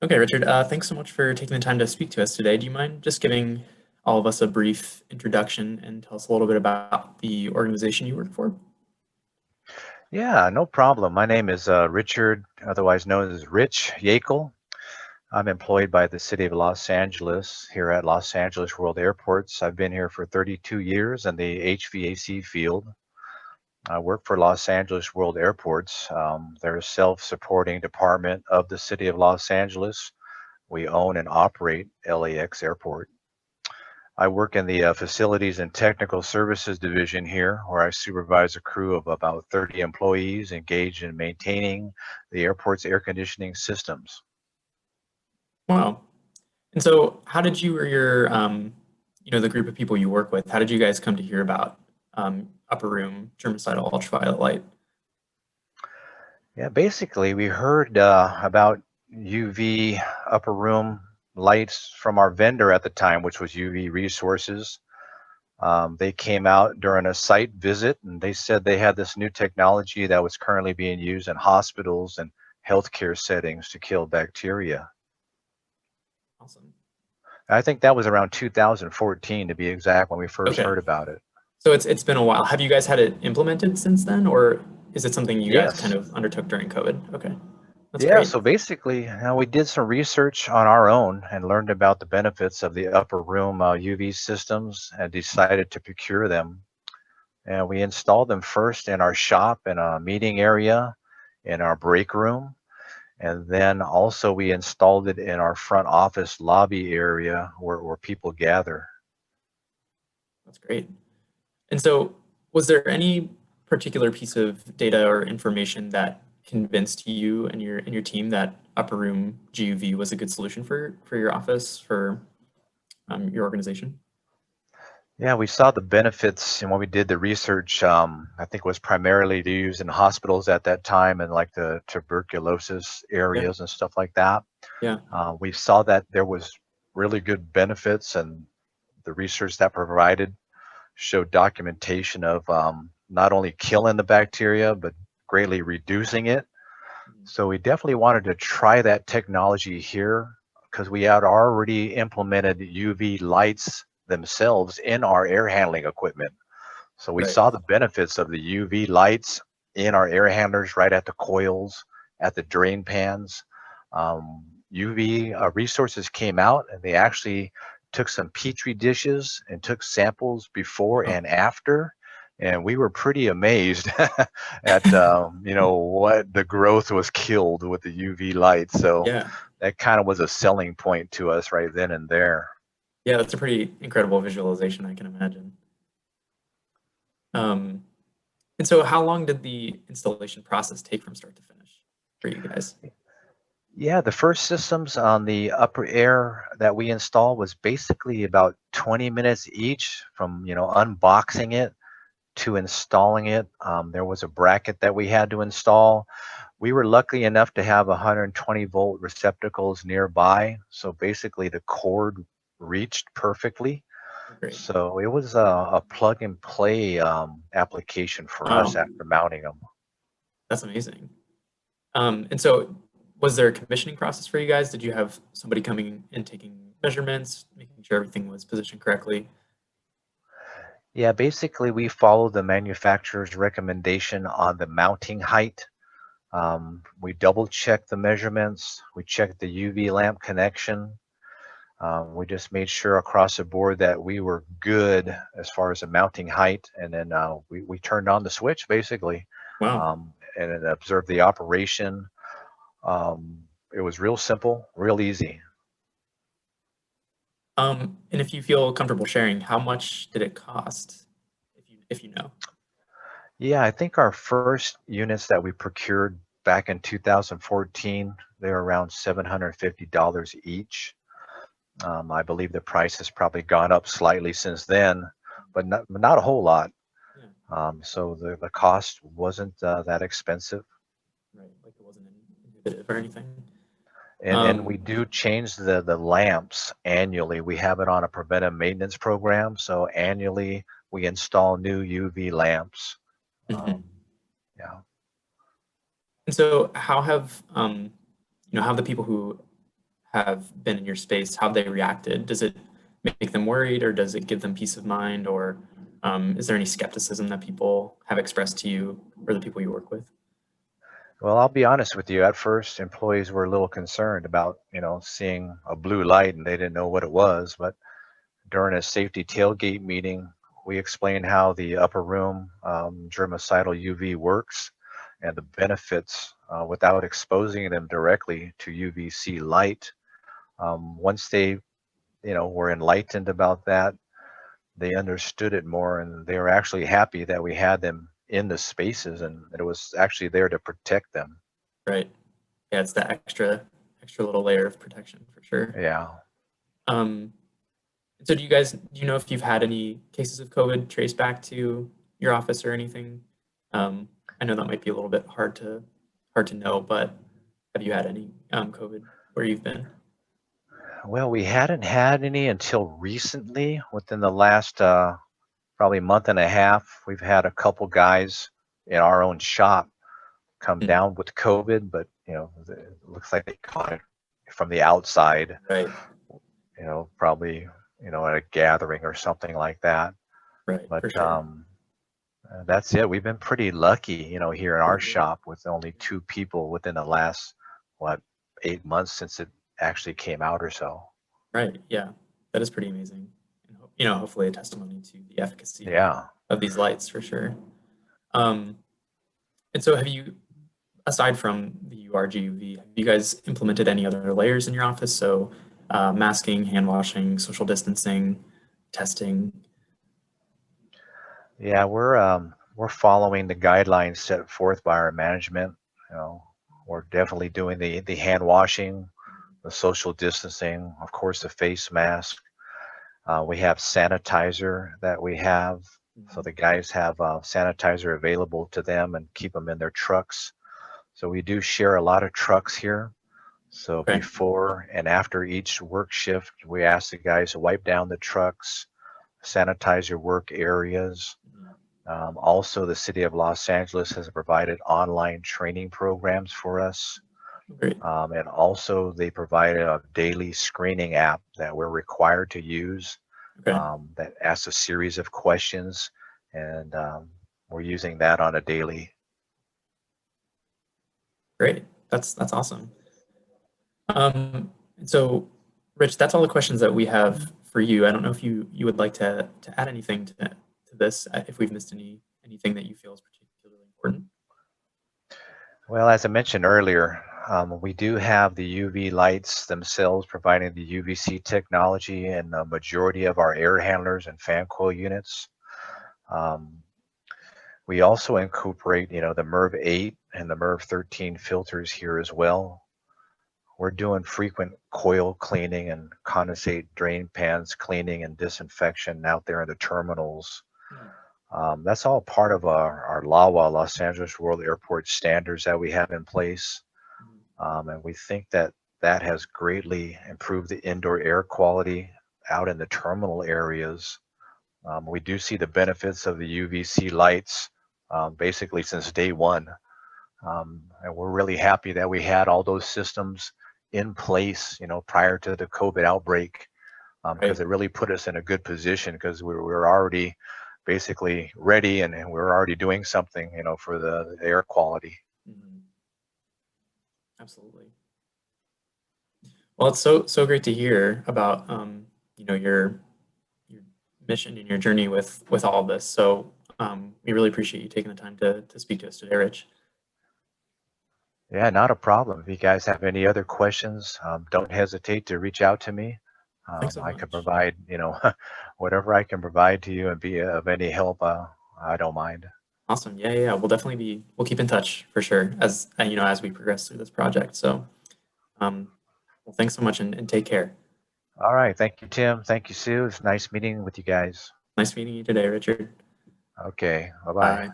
Okay, Richard, thanks so much for taking the time to speak to us today. Do you mind just giving all of us a brief introduction and tell us a little bit about the organization you work for? Yeah, no problem. My name is Richard, otherwise known as Rich Yakel. I'm employed by the city of Los Angeles here at Los Angeles World Airports. I've been here for 32 years in the HVAC field. I work for Los Angeles World Airports. They're a self-supporting department of the city of Los Angeles. We own and operate LAX Airport. I work in the Facilities and Technical Services division here, where I supervise a crew of about 30 employees engaged in maintaining the airport's air conditioning systems. Wow. And so how did you or your, the group of people you work with, how did you guys come to hear about upper room germicidal ultraviolet light? Yeah, basically, we heard about UV upper room lights from our vendor at the time, which was UV Resources. They came out during a site visit and they said they had this new technology that was currently being used in hospitals and healthcare settings to kill bacteria. Awesome. I think that was around 2014 to be exact when we first Okay. heard about it. So it's been a while. Have you guys had it implemented since then, or is it something you guys kind Yes. of undertook during COVID? Okay. That's Yeah, great. so basically, we did some research on our own and learned about the benefits of the upper room UV systems and decided to procure them. And we installed them first in our shop in a meeting area, in our break room, and then also we installed it in our front office lobby area where people gather. That's great. And so, was there any particular piece of data or information that convinced you and your team that upper room GUV was a good solution for your office, for your organization? Yeah, we saw the benefits, and when we did the research, I think it was primarily to use in hospitals at that time and like the tuberculosis Yeah, areas and stuff like that. yeah, We saw that there was really good benefits, and the research that provided showed documentation of not only killing the bacteria, but greatly reducing it. mhm, So we definitely wanted to try that technology here because we had already implemented UV lights themselves in our air handling equipment. So we right. saw the benefits of the UV lights in our air handlers right at the coils, at the drain pans. UV resources came out and they actually took some petri dishes and took samples before Oh, and after. And we were pretty amazed at what the growth was killed with the UV light. So yeah, that kind of was a selling point to us right then and there. yeah. That's a pretty incredible visualization, I can imagine. Um, and so, how long did the installation process take from start to finish for you guys? Yeah, the first systems on the upper air that we installed was basically about 20 minutes each from, unboxing it to installing it. There was a bracket that we had to install. We were lucky enough to have 120-volt receptacles nearby. So basically the cord reached perfectly. Oh, great. So it was a plug and play application for us Wow, after mounting them. that's amazing. And so, was there a commissioning process for you guys? Did you have somebody coming and taking measurements, making sure everything was positioned correctly? Yeah, basically we followed the manufacturer's recommendation on the mounting height. We double checked the measurements. We checked the UV lamp connection. We just made sure across the board that we were good as far as the mounting height. And then we turned on the switch basically Wow. and then observed the operation. It was real simple, real easy. And if you feel comfortable sharing, how much did it cost, if you know? Yeah, I think our first units that we procured back in 2014, they were around $750 each. I believe the price has probably gone up slightly since then, but not a whole lot. Yeah, So the cost wasn't that expensive. right. Like it wasn't inhibitive or anything. And Um, we do change the lamps annually. We have it on a preventive maintenance program. So annually we install new UV lamps. mhm. Um, yeah. And so, how have how have the people who have been in your space, how they reacted? Does it make them worried, or does it give them peace of mind, or is there any skepticism that people have expressed to you or the people you work with? Well, I'll be honest with you. At first, employees were a little concerned about, seeing a blue light and they didn't know what it was. But during a safety tailgate meeting, we explained how the upper room germicidal UV works and the benefits without exposing them directly to UVC light. Once they, were enlightened about that, they understood it more, and they were actually happy that we had them in the spaces and it was actually there to protect them. Right. Yeah, it's that extra little layer of protection for sure. Yeah. Um, so do you know if you've had any cases of COVID traced back to your office or anything? I know that might be a little bit hard to know, but have you had any COVID where you've been? Well, we hadn't had any until recently. Within the last probably month and a half, we've had a couple guys in our own shop come Mm, down with COVID, but it looks like they caught it from the outside, right, probably, at a gathering or something like that. right, But for sure. that's it. We've been pretty lucky, here in our Pretty good. shop with only 2 people within the last, what, 8 months since it actually came out or so. Right, yeah, that is pretty amazing. And hopefully a testimony to the efficacy Yeah. of these lights for sure. Um, and so have you, aside from the UR-GUV, have you guys implemented any other layers in your office? So masking, hand washing, social distancing, testing. Yeah, we're following the guidelines set forth by our management. You know, we're definitely doing the hand washing, the social distancing, of course, the face mask. We have sanitizer that we have, so Mhm. the guys have sanitizer available to them and keep them in their trucks. So we do share a lot of trucks here. So Okay, before and after each work shift, we ask the guys to wipe down the trucks, sanitize your work areas. mhm. Also, the city of Los Angeles has provided online training programs for us. Great. And also, they provide a daily screening app that we're required to use Okay, that asks a series of questions. And we're using that on a daily. great. That's awesome. And so, Rich, that's all the questions that we have for you. I don't know if you would like to add anything to this, if we've missed anything that you feel is particularly important. Well, as I mentioned earlier, we do have the UV lights themselves providing the UVC technology in the majority of our air handlers and fan coil units. Um, we also incorporate, the MERV 8 and the MERV 13 filters here as well. We're doing frequent coil cleaning and condensate drain pans cleaning and disinfection out there in the terminals. Mhm. That's all part of our LAWA, Los Angeles World Airport standards that we have in place. Mhm. And we think that that has greatly improved the indoor air quality out in the terminal areas. We do see the benefits of the UVC lights basically since day one. And we're really happy that we had all those systems in place, prior to the COVID outbreak, because Right. it really put us in a good position because we were already basically ready and we were already doing something, for the air quality. Mhm. Absolutely. Well, it's so great to hear about your mission and your journey with all of this. So we really appreciate you taking the time to speak to us today, Rich. Yeah, not a problem. If you guys have any other questions, don't hesitate to reach out to me. Thanks so I can much. provide, whatever I can provide to you and be of any help. I don't mind. Awesome. Yeah, yeah, yeah. We'll keep in touch for sure as as we progress through this project. So um, well, thanks so much and take care. All right. Thank you, Tim. Thank you, Sue. It's nice meeting with you guys. Nice meeting you today, Richard. Okay. Bye bye. Bye.